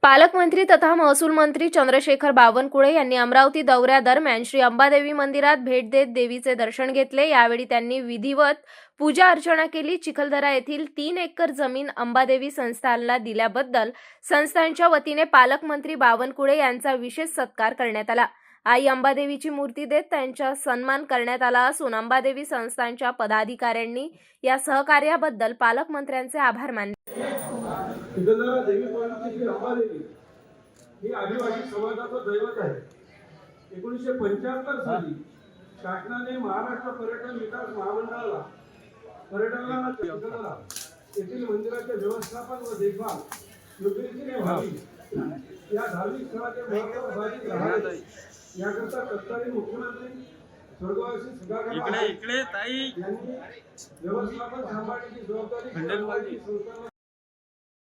पालकमंत्री तथा महसूल मंत्री चंद्रशेखर बावनकुळे यांनी अमरावती दौऱ्यादरम्यान श्री अंबादेवी मंदिरात भेट देत देवीचे दर्शन घेतले। यावेळी त्यांनी विधिवत पूजा अर्चना केली। चिखलदरा येथील 3 एकर जमीन अंबादेवी संस्थानला दिल्याबद्दल संस्थानच्या वतीने पालकमंत्री बावनकुळे यांचा विशेष सत्कार करण्यात आला। आई अंबादेवीची मूर्ती देत त्यांचा सन्मान करण्यात आला असून अंबादेवी संस्थानच्या पदाधिकाऱ्यांनी या सहकार्याबद्दल पालकमंत्र्यांचे आभार मानले। चिखलदरा देवी पॉईंटची श्री अंबादेवी ही आदिवासी समाजाचं दैवत आहे। 1975 साली शासनाने महाराष्ट्र पर्यटन विकास महामंडळाला पर्यटनाला चिखलदरा येथील मंदिराचे व्यवस्थापन व देखभाल योग्यरीतीने व्हावी, या धार्मिक स्थळाचे महत्त्व बाधित राहावे याकरता तत्कालीन मुख्यमंत्री स्वर्गवासी सुधाकर यांनी व्यवस्थापन सांभाळण्याची जबाबदारी